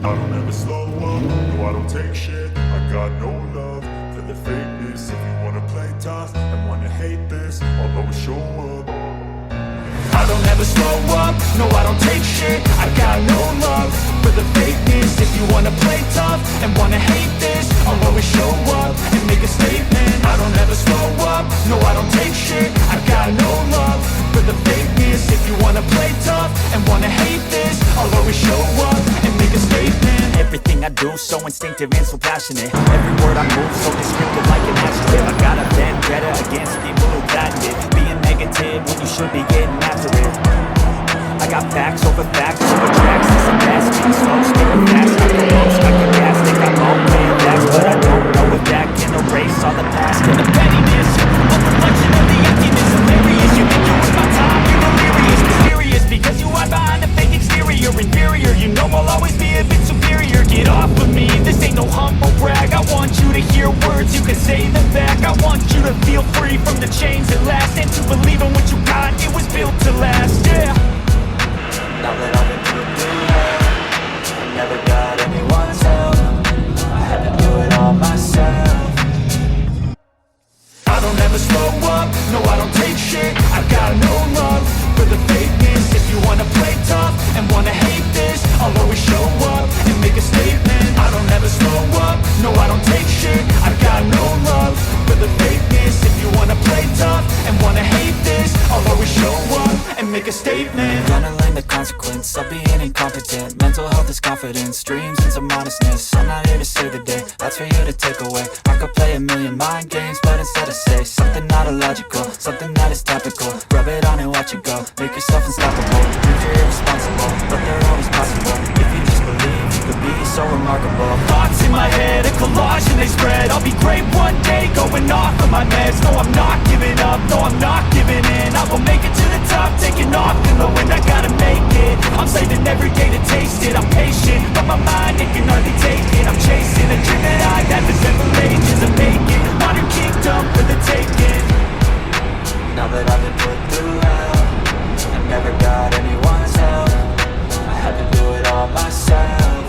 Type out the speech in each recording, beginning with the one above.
I don't ever slow up, no I don't take shit. I got no love for the fakeness. If you wanna play tough and wanna hate this, I'll always show up. I don't ever slow up, no I don't take shit. I got no love for the fakeness. If you wanna play tough and wanna hate this, I'll always show up and make a statement. I don't ever slow up, no I don't take shit. I got no love for the fakeness. If you wanna play tough and wanna hate this, I'll always show up and make a statement. Everything I do so instinctive and so passionate. Every word I move so descriptive like an adjective. I got a vendetta against people who patent it. Being negative when you should be getting after it. I got facts over tracks. This a fast speed, slow, skipping fast. I can roll, I can gas, think I'm okay, that's but I don't know if that can erase all the past. And the pettiness, a reflection of the emptiness. Hilarious, you think you're worth my time, you're delirious. Mysterious, because you hide behind a fake exterior. Inferior, you know I'll always be a bit superior. Get off of me, this ain't no humble brag. I want you to hear words, you can say them back. I want you to feel free from the chains that last, and to believe in what you got, it was built to last, yeah. Now that I've been put through hell, I never got anyone's help. I had to do it all myself. I don't ever slow up, no I don't take shit. I got no love for the fakeness. If you wanna play tough and wanna hate this, I'll always show up and make a statement. I don't ever slow up, no I don't take shit. I got no love for the fakeness. If you wanna play tough and wanna hate this, I'll always show up and make a statement. Gonna learn the consequence of being incompetent. Mental health is confidence, dreams and some honestness. I'm not here to save the day, that's for you to take away. I could play a million mind games, but instead I say something not illogical, something that is topical. Rub it on and watch it go, make yourself unstoppable. If you're irresponsible, but they're always possible. If you just believe, you could be so remarkable. Thoughts in my head, a collage and they spread. I'll be great one day, going off of my meds. No, I'm not giving up, no, I'm not giving in. I will make it to the top, taking off in the wind. I gotta make it, I'm saving every day to taste it. I'm patient, but my mind, it can hardly take it. I'm chasing a dream that I had for several ages of making modern kingdom for the taking. Now that I've been put through hell, I never got anyone's help. I had to do it all myself.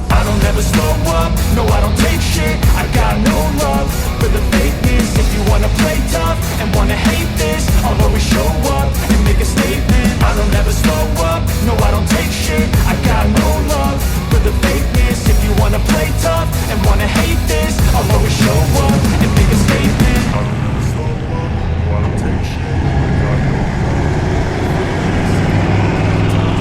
I don't ever slow up, no I don't take shit. I got no love for the fakeness. If you wanna play tough and wanna hate this, I'll always show up and make a statement. I don't ever slow up, no I don't take shit. I got no love for the fakeness. If you wanna play tough and wanna hate this, I'll always show up and make a statement. I don't ever slow up, no I don't take shit. I got no love for the fakeness. I'll always show up.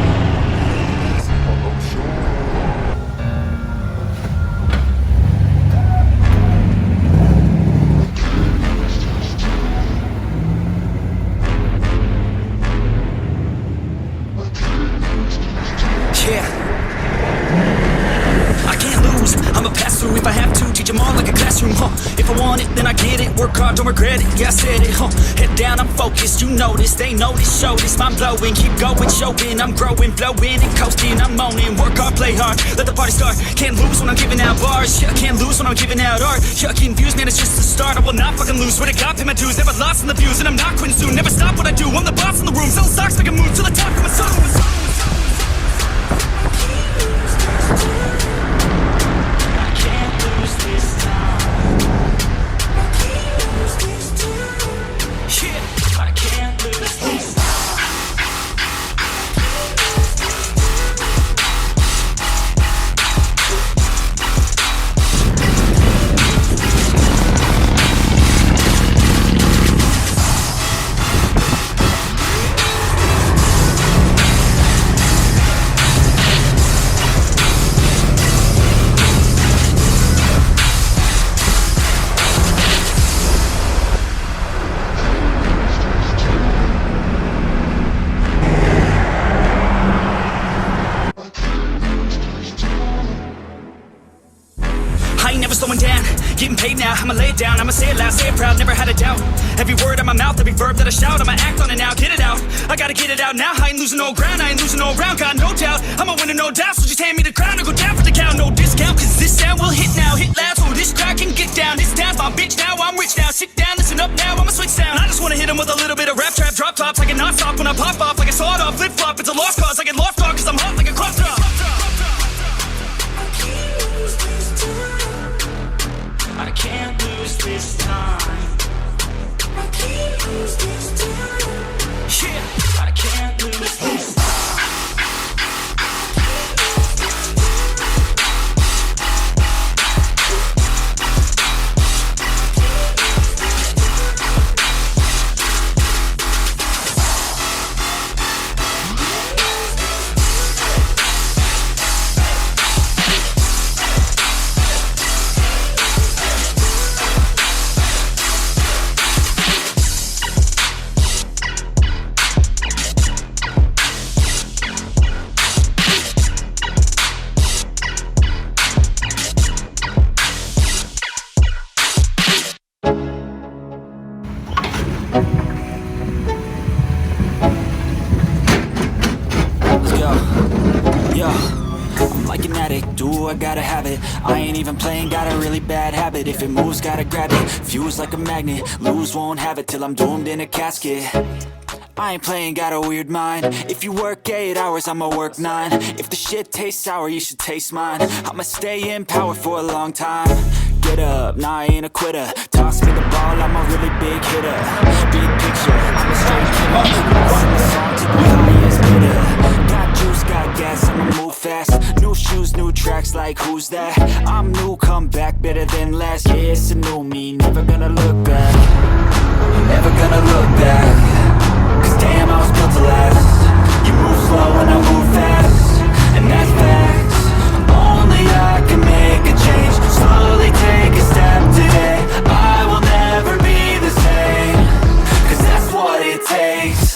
If I have to, teach them all like a classroom, If I want it, then I get it, work hard, don't regret it, yeah I said it, Head down, I'm focused, you know this, they know this, show this, mind blowing, keep going, showing, I'm growing, flowing and coasting, I'm moaning, work hard, play hard, let the party start, can't lose when I'm giving out bars, yeah, can't lose when I'm giving out art, yeah, confused, man, it's just the start, I will not fucking lose, swear to God, pay my dues, never lost in the views, and I'm not quitting soon, never stop what I do, I'm the boss in the room, selling stocks, make a move to the top, coming soon. Getting paid now, I'ma lay it down, I'ma say it loud, say it proud, never had a doubt. Every word out my mouth, every verb that I shout, I'ma act on it now, get it out. I gotta get it out now, I ain't losing no ground, I ain't losing no round, got no doubt. I'm a winner, no doubt, so just hand me the crown or go down for the count, no discount, cause this sound will hit now, hit loud, so this crowd can get down. This town's my bitch now, I'm rich now, sit down, listen up now, I'ma switch sound. I just wanna hit 'em with a little bit of rap trap, drop tops, I can not stop when I pop off, like a sawed off, flip flop, it's a lost cause, I get lost dog, cause I'm hot like a crop top. Yeah, I'm like an addict, do I gotta have it. I ain't even playing, got a really bad habit. If it moves, gotta grab it, fuse like a magnet. Lose, won't have it till I'm doomed in a casket. I ain't playing, got a weird mind. If you work 8 hours, I'ma work 9. If the shit tastes sour, you should taste mine. I'ma stay in power for a long time. Get up, nah, I ain't a quitter. Toss me the ball, I'm a really big hitter. Big picture, I'm a straight killer. Sing the song to the highest bidder. Got juice, got gas, I'ma move fast. New shoes, new tracks, like who's that? I'm new, come back, better than last. Yeah, it's a new me, never gonna look back. Never gonna look back. Cause damn, I was built to last. You move slow and I move fast, and that's facts. Only I can make a change. Slowly take a step today. I will never be the same. Cause that's what it takes.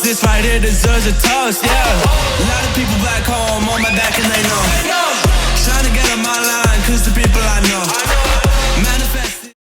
This right here deserves a toast, yeah. A lot of people back home on my back and they know. Trying to get on my line, cause the people I know.